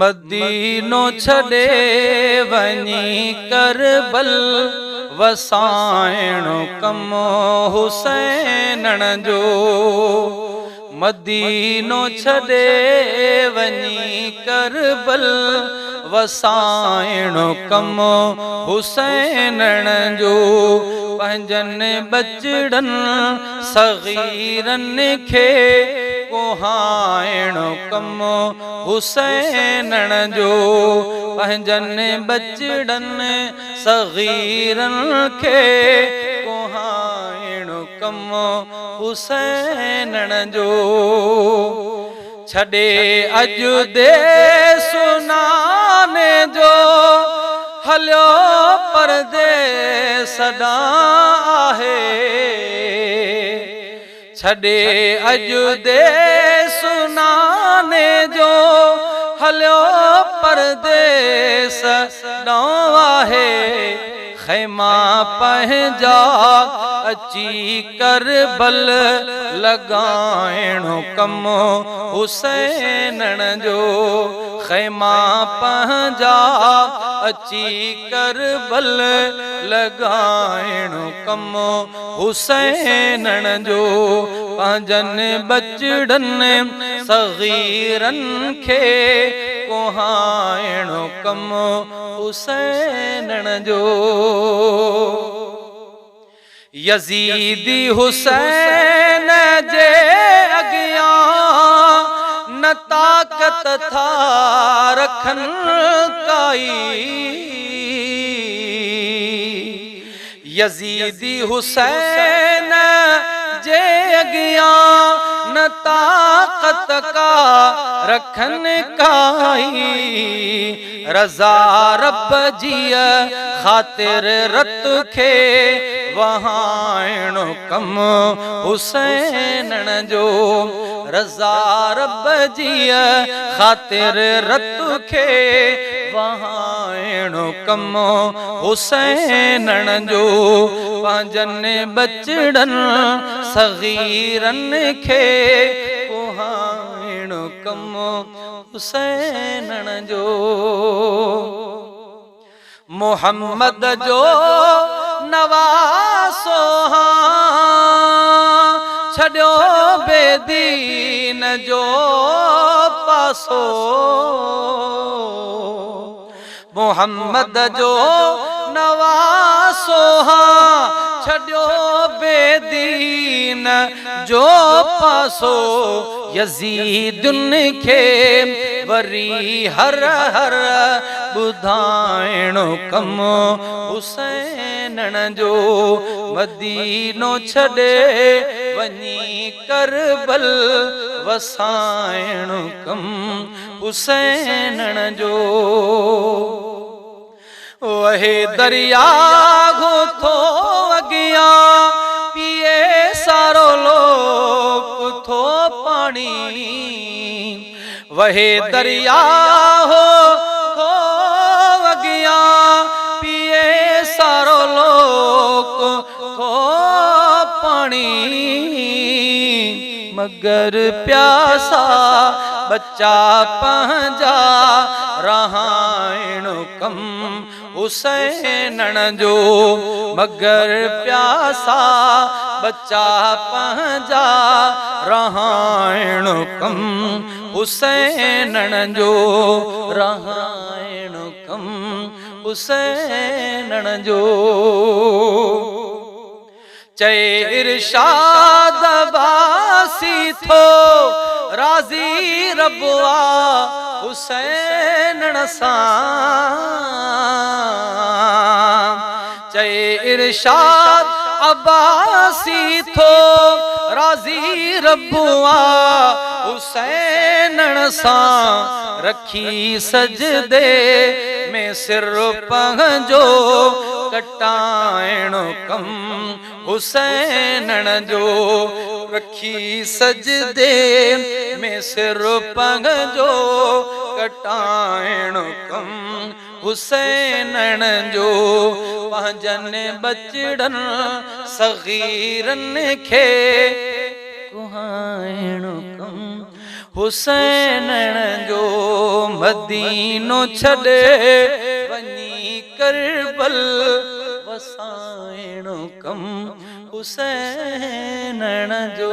मदीनो छॾे वञी करबल वसाइणो कमु हुसैनण जो। मदीनो छॾे वञी करबल वसाइणो कमु हुसैनण जो। पंहिंजनि बचड़नि सग़ीरनि खे कोहाइणो कमु हुसैनण जो। पंहिंजनि बचड़नि सग़ीरनि खे कोहाइणो कमु हुसैनण जो। छॾे अॼु देस नाने जो हलियो परदेस ॾांहुं आहे। छॾे अॼु देस नाने जो हलियो परदेस ॾांहुं आहे। ख़ैमा पंहिंजा अची करबल लॻाइणो कमु हुसैनण जो। ख़ैमा पंहिंजा अची करबल लॻाइणो कमु हुसैनण जो। पंहिंजनि बचड़नि सग़ीरनि खे कोहाइणो कमु हुसैनण जो। यज़ीदी हुसैन जे अॻियां न ताक़त था रखनि काई। यज़ीदी हुसैन जे अॻियां न ताक़त का रखनि काई। रज़ा रब जी ख़ातिर रत खे वहाइणो कमु हुसैनण जो। रज़ा रब जी ख़ातिर रत खे वहाइणो कमु हुसैनण जो। पंहिंजनि बचड़नि सग़ीरनि खे कोहाइणो कमु हुसैनण जो। मोहम्मद जो नवासो छॾियो बेदीन जो पासो। मोहम्मद जो नवासो छॾियो बेदीन जो पासो। यज़ीदुनि खे वरी हर हर ॿुधाइणो कमु हुसैनण जो। मदीनो छॾे वञी करबल वसाइणो कमु हुसैनण जो। वहे दरिया घोथो अॻियां पिए सारो लोक थो पाणी। वहे दरिया हो अॻियां पिए सारो लोक थो पाणी। मगर प्यासा बच्चा पंहिंजा रहाइणो कमु हुसैनण जो। मगर प्यासा बच्चा पंहिंजा रहाइणो कमु हुसैनण जो। रहाइणो कमु हुसैनण जो। चए इरशाद बासी थो राज़ी रबुआ हुसैनण सां। चए इरशाद अब्बासी थो राज़ी रबुआ हुसैनण सां। रखी सजदे में सिर पंहिंजो कटाइणो कमु हुसैनण जो। रखी सजदे में सिर पंहिंजो कटाइणो कमु हुसैनण जो। पंहिंजनि बचड़नि सग़ीरनि खे कुहाइण कम हुसैन जो मदीनो छॾे वञी करबल वसाइण कम हुसैन जो।